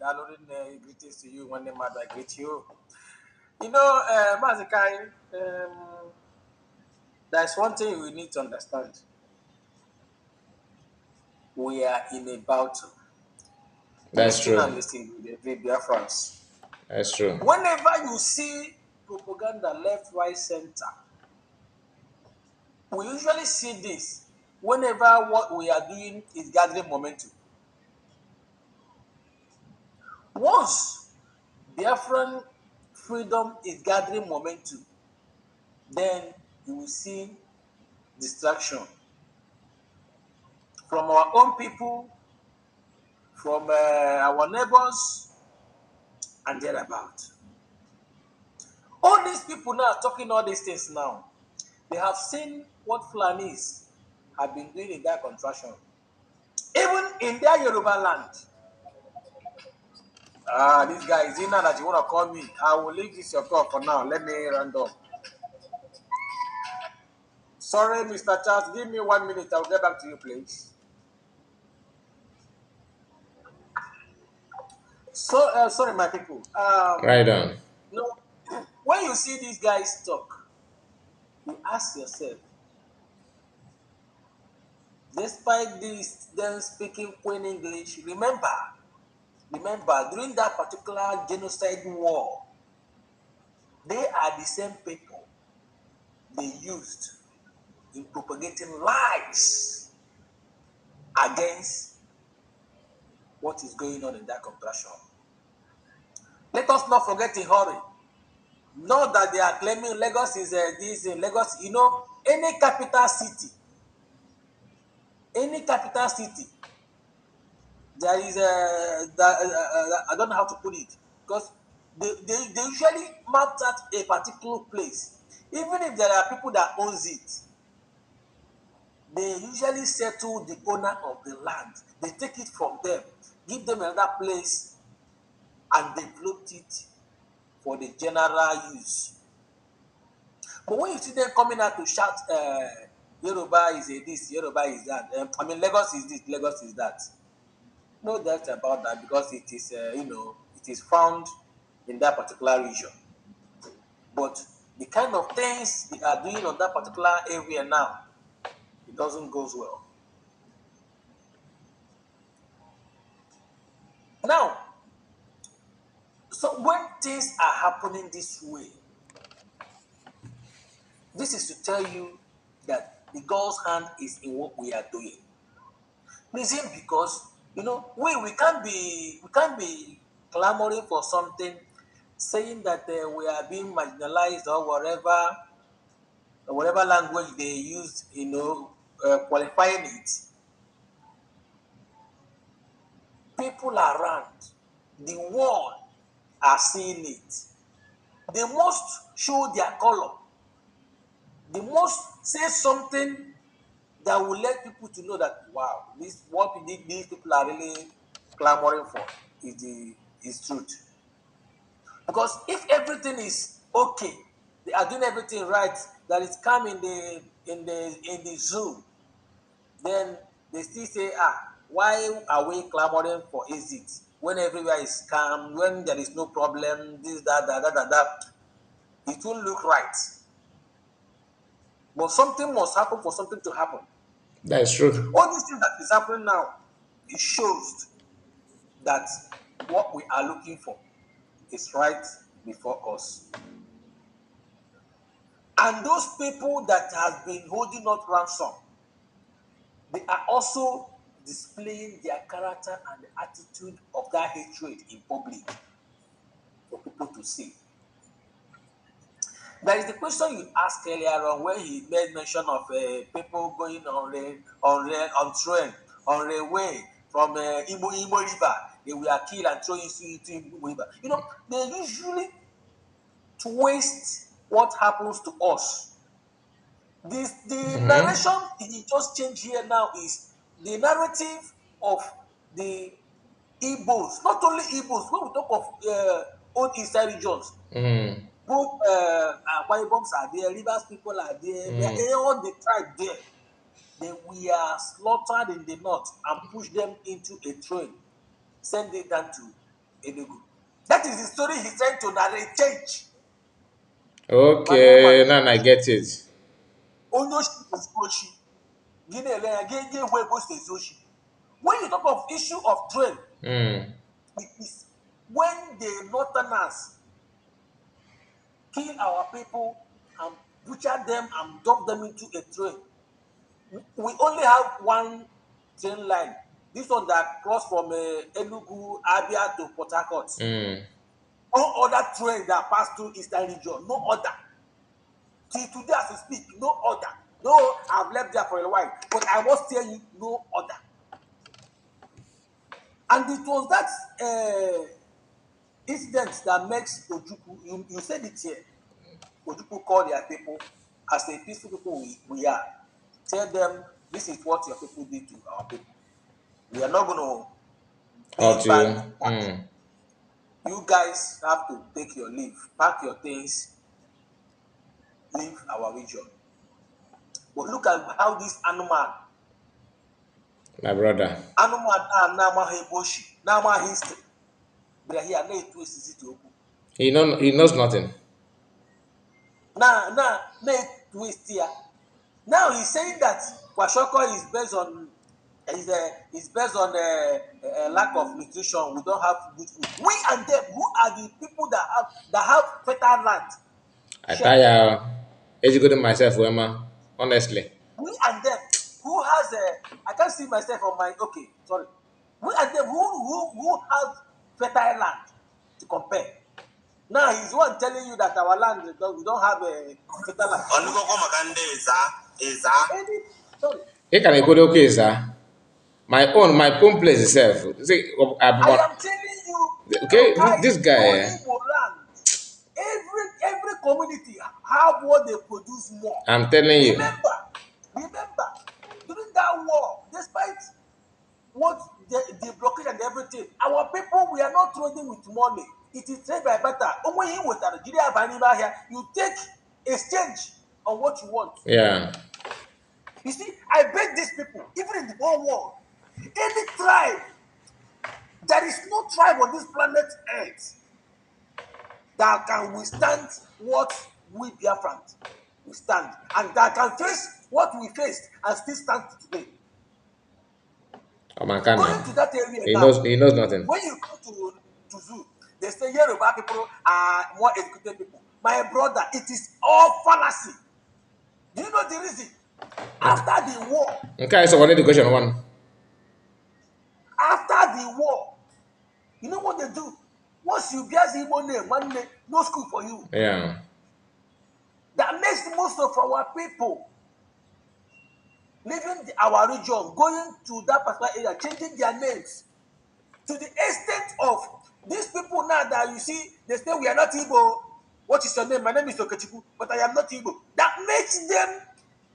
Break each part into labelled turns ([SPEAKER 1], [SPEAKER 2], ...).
[SPEAKER 1] Alorin, greetings to you. One name, I greet you. You know, Mazikai, there's one thing we need to understand. We are in a battle.
[SPEAKER 2] That's
[SPEAKER 1] Listen
[SPEAKER 2] true.
[SPEAKER 1] and listen, the Biafrans.
[SPEAKER 2] That's true.
[SPEAKER 1] Whenever you see propaganda left, right, center, we usually see this whenever what we are doing is gathering momentum. Once Biafran freedom is gathering momentum, then you will see distraction from our own people, from our neighbors, and thereabout. All these people now talking all these things now, they have seen what Fulanis have been doing in that contraction. Even in their Yoruba land. This guy is in now that you want to call me. I will leave this your call for now. Let me run up. Sorry, Mr. Charles, give me 1 minute. I'll get back to you, please. So, sorry, my people.
[SPEAKER 2] Right on.
[SPEAKER 1] You know, when you see these guys talk, you ask yourself, despite this, them speaking Queen English, remember, during that particular genocide war, they are the same people they used in propagating lies against what is going on in that contraction. Let us not forget in hurry. Not that they are claiming Lagos is this in Lagos. You know, any capital city, there is I don't know how to put it because they usually map out a particular place. Even if there are people that owns it, they usually settle the owner of the land. They take it from them, give them another place, and develop it for the general use. But when you see them coming out to shout, Yoruba is a this, Yoruba is that. Lagos is this, Lagos is that. No doubt about that because it is, it is found in that particular region. But the kind of things they are doing on that particular area now, it doesn't go well. Now, so when things are happening this way, this is to tell you that the God's hand is in what we are doing. Reason because we can't be clamoring for something, saying that we are being marginalized or whatever language they use, qualifying it. People around the world are seeing it. They must show their color. They must say something that will let people to know that wow, this what these people are really clamoring for is truth. Because if everything is okay, they are doing everything right, that is calm in the zoo, then they still say, why are we clamoring for exit when everywhere is calm, when there is no problem, this, that. It won't look right. But something must happen for something to happen.
[SPEAKER 2] That's true.
[SPEAKER 1] All these things that is happening now, it shows that what we are looking for is right before us. And those people that have been holding up ransom, they are also displaying their character and the attitude of that hatred in public for people to see. There is the question you asked earlier on where he made mention of people going on train, on railway from Imo River. They were killed and thrown into Imo River. They usually twist what happens to us. The
[SPEAKER 2] Mm-hmm.
[SPEAKER 1] narration he just changed here now is the narrative of the Igbos, not only Igbos. When we talk of old Eastern regions,
[SPEAKER 2] Mm-hmm.
[SPEAKER 1] both Akwa Iboms are there, Rivers people are there,
[SPEAKER 2] Mm-hmm.
[SPEAKER 1] all the tribe there. They were slaughtered in the north and pushed them into a train, send it down to Enugu. That is the story he's trying to narrate. Change. Mana ya
[SPEAKER 2] Okay,
[SPEAKER 1] mana
[SPEAKER 2] now I get it.
[SPEAKER 1] onye oshi is oshi. Gị na-ele ya ga ewe ego si oshi. When you talk of issue of train,
[SPEAKER 2] Mm.
[SPEAKER 1] it is when the northerners kill our people and butcher them and dump them into a train. We only have one train line. This one that cross from Enugu, Abia to Port Harcourt.
[SPEAKER 2] Mm.
[SPEAKER 1] No other train that pass through Eastern region. No other. Till today as we speak, no other. No, I've left there for a while, but I must tell you, no other. And it was that incident that makes Ojukwu, you said it here, Ojukwu call their people, as a peaceful people we are, tell them this is what your people did to our people. We are not going to
[SPEAKER 2] How
[SPEAKER 1] pay
[SPEAKER 2] to
[SPEAKER 1] back
[SPEAKER 2] you?
[SPEAKER 1] that.
[SPEAKER 2] Mm.
[SPEAKER 1] You guys have to take your leave, pack your things, leave our region. But look at how this
[SPEAKER 2] My brother.
[SPEAKER 1] anụmanụ na-amaghị ebe oshi, na-amaghị history, bịara here na-etu esisi to okwu.
[SPEAKER 2] He knows nothing.
[SPEAKER 1] Na-twist ya. Now he's saying that Kwashoko is based on a lack of nutrition. We don't have good food. We and them, who are the people that have fertile land?
[SPEAKER 2] I
[SPEAKER 1] Check.
[SPEAKER 2] tire educating myself, Wema. Honestly.
[SPEAKER 1] We and them, who has a? I can't see myself on my. Okay, sorry. We and them, who have fertile land to compare. Now he's one telling you that our land we don't have a fertile land. Any sorry.
[SPEAKER 2] He can go okay, sir. My own place itself. See,
[SPEAKER 1] I am telling you,
[SPEAKER 2] okay,
[SPEAKER 1] Okai,
[SPEAKER 2] this guy,
[SPEAKER 1] all Igbo land, every community have what they produce more.
[SPEAKER 2] I'm telling you.
[SPEAKER 1] Remember, during that war, despite what the blockade and everything, our people we are not trading with money. It is trade by barter. Only you with Nigeria here, you take exchange on what you want.
[SPEAKER 2] Yeah.
[SPEAKER 1] You see, I beg these people, even in the whole world, any tribe, there is no tribe on this planet Earth that can withstand what we Biafrans withstand, and that can face what we faced and still stand today.
[SPEAKER 2] Oh my God,
[SPEAKER 1] Going
[SPEAKER 2] now.
[SPEAKER 1] to that area
[SPEAKER 2] He knows.
[SPEAKER 1] now,
[SPEAKER 2] He knows nothing.
[SPEAKER 1] when you go to zoo, they say Yoruba people are more educated people. My brother, it is all fallacy. Do you know the reason? After the war,
[SPEAKER 2] Okay, so what education one?
[SPEAKER 1] after the war, you know what they do? Once you get the Igbo name, one name, no school for you.
[SPEAKER 2] Yeah.
[SPEAKER 1] That makes most of our people leaving our region, going to that particular area, changing their names to the extent of these people now that you see, they say we are not Igbo. What is your name? My name is Okechiku, but I am not Igbo. That makes them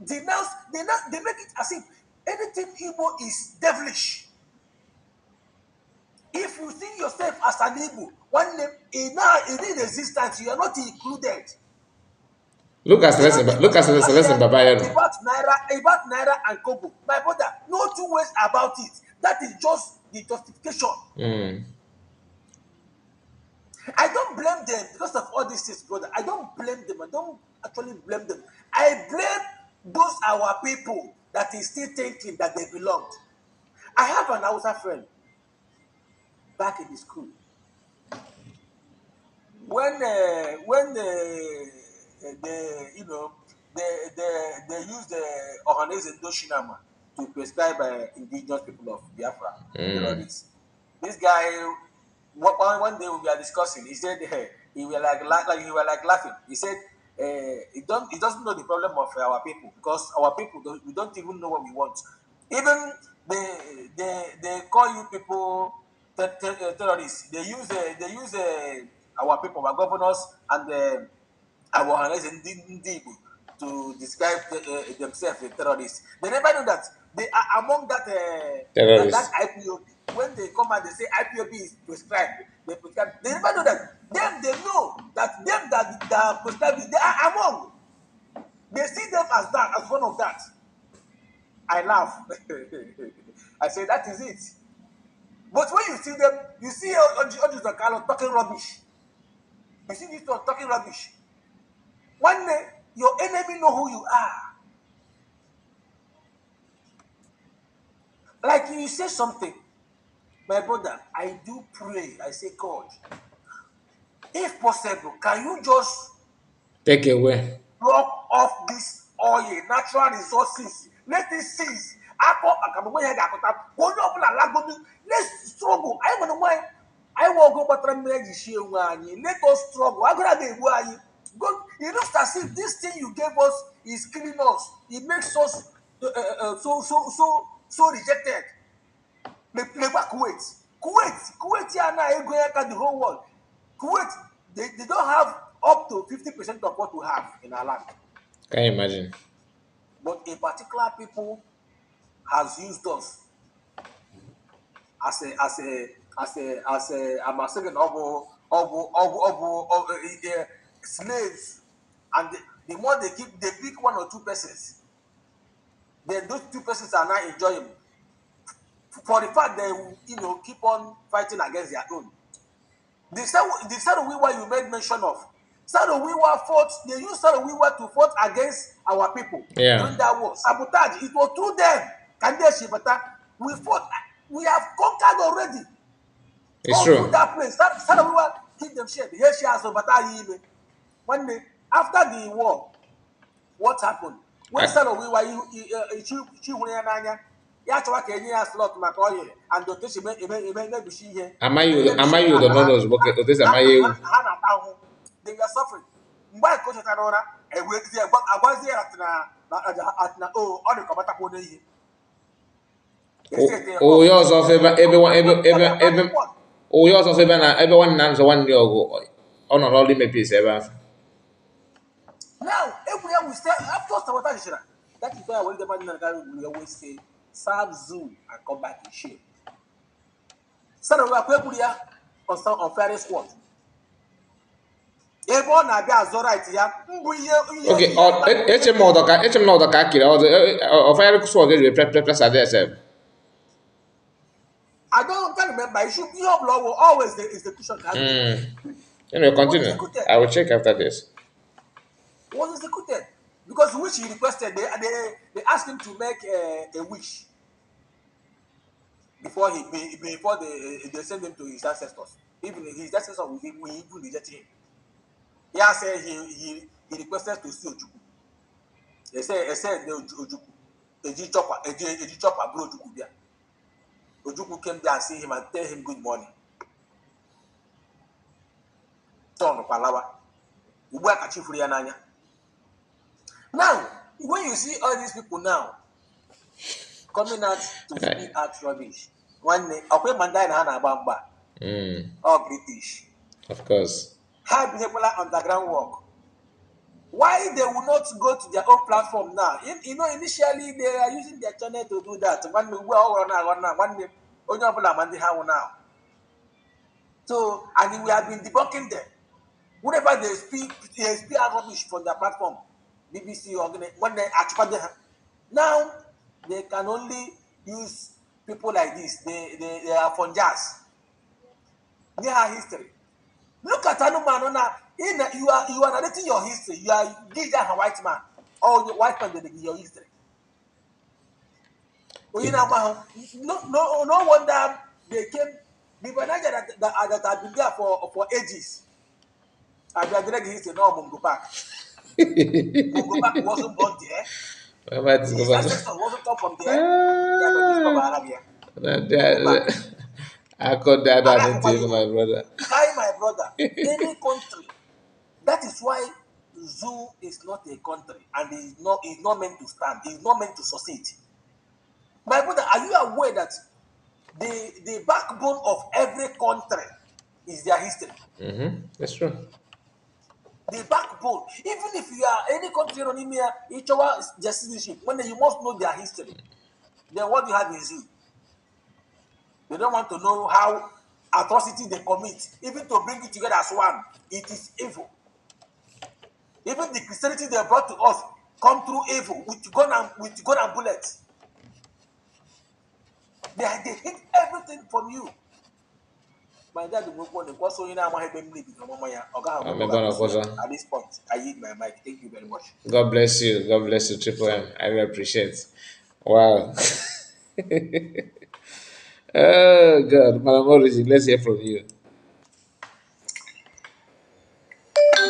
[SPEAKER 1] denounce. They make it as if anything Igbo is devilish. If you see yourself as an Igbo, one name in existence, you are not included.
[SPEAKER 2] Look at
[SPEAKER 1] You know
[SPEAKER 2] Celeste.
[SPEAKER 1] the
[SPEAKER 2] Look at
[SPEAKER 1] question you asked
[SPEAKER 2] Celeste
[SPEAKER 1] earlier
[SPEAKER 2] Babayano.
[SPEAKER 1] about Naira and Kobo. My brother, no two ways about it. That is just the justification.
[SPEAKER 2] Mm.
[SPEAKER 1] I don't blame them because of all these things, brother. I don't blame them. I don't actually blame them. I blame those our people that is still thinking that they belonged. I have an Hausa friend back in the school. When you know they use the Ohanese Doshinama to prescribe indigenous people of Biafra
[SPEAKER 2] Mm.
[SPEAKER 1] terrorists. This guy, one day we were discussing, he said he were like he were like laughing. He said he doesn't know the problem of our people because our people we don't even know what we want. Even they call you people terrorists. They use our people, our governors, and our Ndị Igbo to describe themselves as terrorists. They never know that they are among that
[SPEAKER 2] Terrorist.
[SPEAKER 1] IPOB. When they come and they say IPOB is prescribed, they prescribe. They never know that they know that that prescribe it, they are among. They see them as that, as one of that. I laugh. I say that is it. But when you see them, you see all these kind talking rubbish. You see this one talking rubbish. One day, your enemy know who you are. Like you say something, my brother, I do pray. I say, God, if possible, can you just
[SPEAKER 2] Take away.
[SPEAKER 1] block off this oil, natural resources? Let it cease. Ako akamwe ya gakota. Onye ọbụla lagodi. Let's struggle. I want to why. I will go but let us struggle. I gotta be why. God, it looks as if this thing you gave us is killing us. It makes us so rejected. Back Kuwait. Kuwait here now, the whole world. Kuwait, they don't have up to 50% of what we have in our land.
[SPEAKER 2] Can you imagine?
[SPEAKER 1] But a particular people has used us as I'm saying slaves, and the more they keep, they pick one or two persons. Then those two persons are now enjoying for the fact they will, keep on fighting against their own. The Sarowiwa you made mention of, Sarowiwa fought, they used Sarowiwa to fight against our people
[SPEAKER 2] Yeah,
[SPEAKER 1] during that war. Sabotage, it was through them. Kande Shibata, we fought, we have conquered already.
[SPEAKER 2] it's
[SPEAKER 1] All through
[SPEAKER 2] true.
[SPEAKER 1] that place. Sarowiwa give them shit. Here she has Obata. One day, after the war, what happened? When
[SPEAKER 2] I,
[SPEAKER 1] Sarowiwa, she went ya chọwa ka enye ya slot maka oyi and otechi mebichi ihe
[SPEAKER 2] amaghị ụdọ nọ n'ozugbo ka otu esi amaghị ewu.
[SPEAKER 1] ha na-ata ahụhụ, they were suffering. Mgbe anyị ka o chetara ụra agwazie ya na ọ dị ka ọgbatakwa onye ihe
[SPEAKER 2] Onye ọzọ fọ onye ọzọ fọ ebe nwanne na nzọ nwanne ya ọgụ ọ nọ n'ọrụ ime peace ebe ahụ.
[SPEAKER 1] now egwuregwu we say after sabotage chara, that is why I want the man we always say serve zoo and come back in shape. Sarowiwa akwa egburu ya on Friday squad. Ebe ọ na-abịa azọ right ya mbụ ihe
[SPEAKER 2] Okay, eche m na ọdọ ka akiri ọfanyere sword ga-eji presa dị ese.
[SPEAKER 1] I can't remember. It should be always the execution.
[SPEAKER 2] Anyway,
[SPEAKER 1] Was
[SPEAKER 2] continue.
[SPEAKER 1] executed.
[SPEAKER 2] I will check after this.
[SPEAKER 1] Was executed because which he requested. They asked him to make a wish before they send him to his ancestors. Even his ancestors will even reject him. He said he requested to see Ojukwu. They said the Ojukwu, Eji chopper, bro Ojukwu there. Ojukwu came there and see him and tell him good morning. Turn Palawa. Now, when you see all these people now coming out to speak out rubbish, one day, okay, Mandai na Hana Bamba, or British,
[SPEAKER 2] Of course.
[SPEAKER 1] how people underground work. Why they will not go to their own platform now? Initially they are using their channel to do that. One day, one day, now. So, and we have been debunking them. Whenever they speak out rubbish from their platform, BBC or when they actually now they can only use people like this. They are from jazz. They have history. Look at Anumano now. You are narrating your history. You are Giga a white man. Or the white man that your history. No wonder they came. The manager that have been there for ages. And they are direct history. No, Mungo Park. Mungo Park wasn't born there. His ancestors wasn't come from there. They are the of Arabia.
[SPEAKER 2] I got that into my brother.
[SPEAKER 1] Hi, my brother. Any country. That is why zoo is not a country and is not meant to stand. It's not meant to succeed. My brother, are you aware that the backbone of every country is their history?
[SPEAKER 2] That's true.
[SPEAKER 1] The backbone. Even if you are any country on India, each of us citizenship, when you must know their history. Then what you have is you. They don't want to know how atrocity they commit, even to bring it together as one. It is evil. Even the Christianity they brought to us come through evil with gun and bullets. They hate everything from you. my dad will go on the course, so you know, I'm having maybe no more. Oga, I'm
[SPEAKER 2] Amebe
[SPEAKER 1] going to
[SPEAKER 2] na
[SPEAKER 1] see
[SPEAKER 2] ọkpọzọ.
[SPEAKER 1] at this point. I yield my mic. Thank you very much.
[SPEAKER 2] God bless you. God bless you, Triple M. I really appreciate. Wow. Oh God, Madam Origin, let's hear from you.